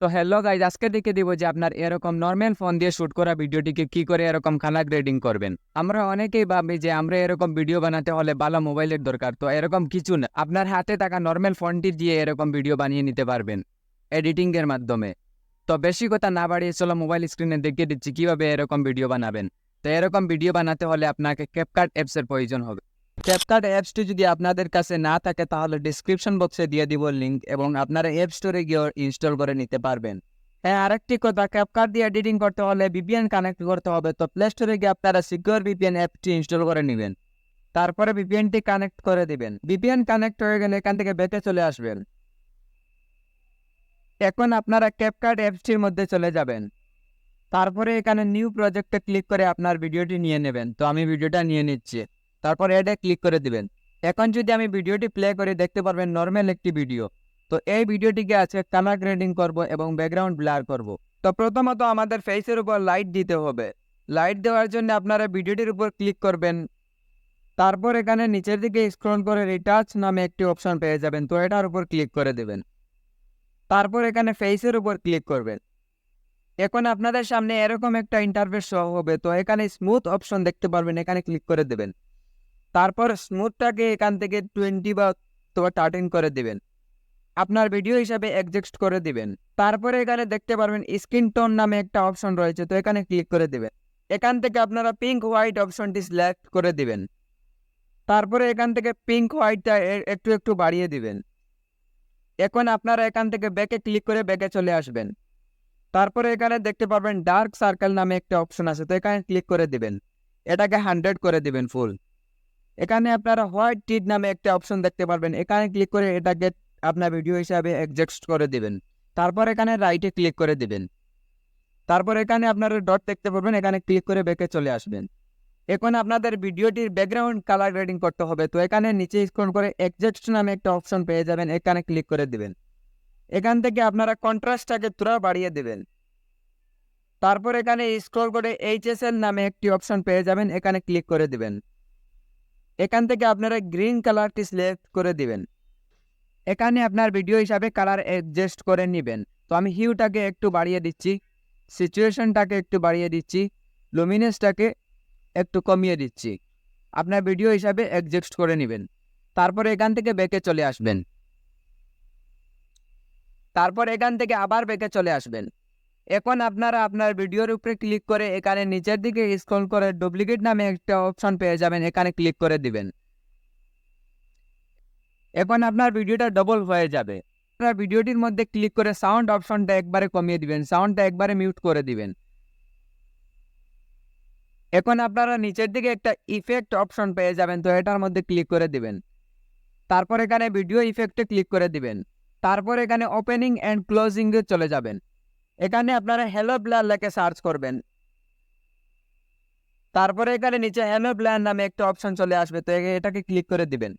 তো hello guys, আজকে দেখে দিব যে আপনার এরকম নর্মাল ফোন দিয়ে শুট করা ভিডিওটিকে কি করে এরকম কালার গ্রেডিং করবেন। আমরা অনেকেই ভাবি যে আমরা এরকম ভিডিও বানাতে হলে ভালো মোবাইলের দরকার, তো এরকম কিছু না। আপনার হাতে থাকা নর্মাল ফোনটি দিয়ে এরকম ভিডিও বানিয়ে নিতে পারবেন এডিটিং এর মাধ্যমে। তো বেশি কথা না বাড়িয়ে চলো মোবাইল স্ক্রিনে দেখিয়ে দিচ্ছি কিভাবে এরকম ভিডিও বানাবেন। তো এরকম ভিডিও বানাতে হলে আপনাকে ক্যাপকাট অ্যাপসের প্রয়োজন হবে। ক্যাপকাট অ্যাপসটি যদি আপনাদের কাছে না থাকে তাহলে ডিসক্রিপশন বক্সে দিয়ে দিব লিঙ্ক, এবং আপনারা অ্যাপ স্টোরে গিয়ে ইনস্টল করে নিতে পারবেন। হ্যাঁ, আরেকটি কথা, ক্যাপকাট দিয়ে এডিটিং করতে হলে ভিপিএন কানেক্ট করতে হবে। তো প্লে স্টোরে গিয়ে আপনারা সিকিউর ভিপিএন অ্যাপটি ইনস্টল করে নেবেন। তারপরে ভিপিএনটি কানেক্ট করে দিবেন। ভিপিএন কানেক্ট হয়ে গেলে এখান থেকে ব্যাকে চলে আসবেন। এখন আপনারা ক্যাপকাট অ্যাপসটির মধ্যে চলে যাবেন। তারপরে এখানে নিউ প্রজেক্টে ক্লিক করে আপনার ভিডিওটি নিয়ে নেবেন। তো আমি ভিডিওটা নিয়ে নিচ্ছি। তারপর এডে ক্লিক করে দিবেন। এখন যদি আমি ভিডিওটি প্লে করে দেখতে পারবেন নর্মাল একটি ভিডিও। তো এই ভিডিওটিকে আজকে কালার গ্রেডিং করব এবং ব্যাকগ্রাউন্ড ব্লার করব। তো প্রথমত আমাদের ফেসের উপর লাইট দিতে হবে। লাইট দেওয়ার জন্য আপনারা ভিডিওটির উপর ক্লিক করবেন। তারপর এখানে নিচের দিকে স্ক্রল করে রিটাচ নামে একটি অপশন পেয়ে যাবেন। তো এটার উপর ক্লিক করে দেবেন। তারপর এখানে ফেসের উপর ক্লিক করবেন। এখন আপনাদের সামনে এরকম একটা ইন্টারফেস শো হবে। তো এখানে স্মুথ অপশন দেখতে পারবেন, এখানে ক্লিক করে দেবেন। তারপর স্মুথটাকে এখান থেকে 20 বা 13 করে দিবেন। আপনার ভিডিও হিসাবে অ্যাডজাস্ট করে দিবেন। তারপরে এখানে দেখতে পারবেন স্কিন টোন নামে একটা অপশন রয়েছে। তো এখানে ক্লিক করে দিবেন। এখান থেকে আপনারা পিঙ্ক হোয়াইট অপশনটি সিলেক্ট করে দিবেন। তারপরে এখান থেকে পিঙ্ক হোয়াইটটা একটু একটু বাড়িয়ে দিবেন। এখন আপনারা এখান থেকে ব্যাকে ক্লিক করে ব্যাকে চলে আসবেন। তারপরে এখানে দেখতে পারবেন ডার্ক সার্কেল নামে একটা অপশন আছে। তো এখানে ক্লিক করে দিবেন। এটাকে 100 করে দিবেন ফুল। এখানে আপনারা হোয়াইট টিড নামে একটা অপশন দেখতে পারবেন। এখানে ক্লিক করে এটাকে আপনার ভিডিও হিসাবে অ্যাডজাস্ট করে দিবেন। তারপর এখানে রাইটে ক্লিক করে দিবেন। তারপর এখানে আপনারা ডট দেখতে পারবেন, এখানে ক্লিক করে ব্যাকে চলে আসবেন। এখন আপনাদের ভিডিওটির ব্যাকগ্রাউন্ড কালার গ্রেডিং করতে হবে। তো এখানে নিচে স্ক্রল করে অ্যাডজাস্ট নামে একটা অপশন পেয়ে যাবেন, এখানে ক্লিক করে দিবেন। এখান থেকে আপনারা কন্ট্রাস্টটাকে তুরা বাড়িয়ে দিবেন। তারপর এখানে স্ক্রল করে এইচএসএল নামে একটি অপশন পেয়ে যাবেন, এখানে ক্লিক করে দিবেন। এখান থেকে আপনারা গ্রিন কালারটি সিলেক্ট করে দিবেন। এখানে আপনার ভিডিও হিসাবে কালার অ্যাডজাস্ট করে নেবেন। তো আমি হিউটাকে একটু বাড়িয়ে দিচ্ছি, সিচুয়েশনটাকে একটু বাড়িয়ে দিচ্ছি, লুমিনেসটাকে একটু কমিয়ে দিচ্ছি। আপনার ভিডিও হিসাবে অ্যাডজাস্ট করে নেবেন। তারপরে এখান থেকে ব্যাকে চলে আসবেন। তারপর এখান থেকে আবার ব্যাকে চলে আসবেন। এখন আপনারা আপনার ভিডিওর উপরে ক্লিক করে এখানে নিচের দিকে স্ক্রল করে ডুপ্লিকেট নামে একটা অপশন পেয়ে যাবেন, এখানে ক্লিক করে দিবেন। এখন আপনার ভিডিওটা ডবল হয়ে যাবে। আপনার ভিডিওটির মধ্যে ক্লিক করে সাউন্ড অপশনটা একবারে কমিয়ে দিবেন, সাউন্ডটা একবারে মিউট করে দিবেন। এখন আপনারা নিচের দিকে একটা ইফেক্ট অপশন পেয়ে যাবেন। তো এটার মধ্যে ক্লিক করে দিবেন। তারপর এখানে ভিডিও ইফেক্টে ক্লিক করে দিবেন। তারপর এখানে ওপেনিং অ্যান্ড ক্লোজিং এ চলে যাবেন। এখানে আপনারা হ্যালো ব্লার লেখে সার্চ করবেন। তারপরে এখানে নিচে হ্যালো ব্লার নামে একটা অপশন চলে আসবে। তো এটাকে ক্লিক করে দিবেন।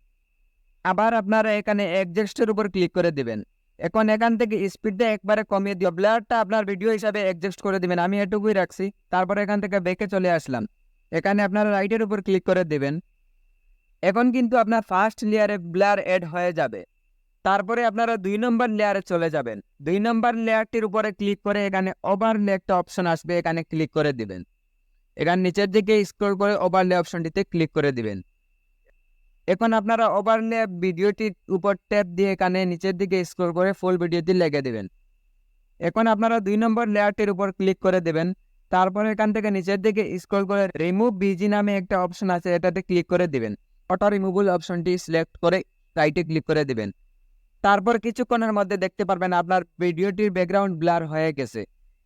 আবার আপনারা এখানে অ্যাডজাস্টের উপর ক্লিক করে দিবেন। এখন এখান থেকে স্পিডটা একবারে কমিয়ে দিও, ব্লারটা আপনার ভিডিও হিসাবে অ্যাডজাস্ট করে দিবেন। আমি এটুকুই রাখছি। তারপরে এখান থেকে ব্যাকে চলে আসলাম। এখানে আপনারা রাইটের উপর ক্লিক করে দিবেন। এখন কিন্তু আপনার ফার্স্ট লেয়ারে ব্লার অ্যাড হয়ে যাবে। তারপরে আপনারা 2 নম্বর লেয়ারে চলে যাবেন। 2 নম্বর লেয়ারটির উপরে ক্লিক করে এখানে ওভারলে একটা অপশন আসবে, এখানে ক্লিক করে দিবেন। এখানে নিচের দিকে স্ক্রল করে ওভারলে অপশনটিতে ক্লিক করে দিবেন। এখন আপনারা ওভারলে ভিডিওটির উপর ট্যাপ দিয়ে এখানে নিচের দিকে স্ক্রল করে ফুল ভিডিওটি লেগে দিবেন। এখন আপনারা 2 নম্বর লেয়ারটির উপর ক্লিক করে দেবেন। তারপরে এখান থেকে নিচের দিকে স্ক্রল করে রিমুভ বিজি নামে একটা অপশন আছে, এটাতে ক্লিক করে দিবেন। অটো রিমুভাল অপশনটি সিলেক্ট করে রাইটে ক্লিক করে দিবেন। তারপর কিছুক্ষণের মধ্যে দেখতে পারবেন আপনার ভিডিওটির ব্যাকগ্রাউন্ড ব্লার হয়ে গেছে।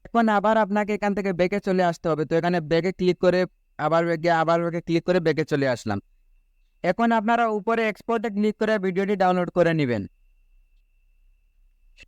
এখন আবার আপনাকে এখান থেকে ব্যাকে চলে আসতে হবে। তো এখানে ব্যাকে ক্লিক করে আবার ব্যাকে ক্লিক করে ব্যাকে চলে আসলাম। এখন আপনারা উপরে এক্সপোর্টে ক্লিক করে ভিডিওটি ডাউনলোড করে নেবেন।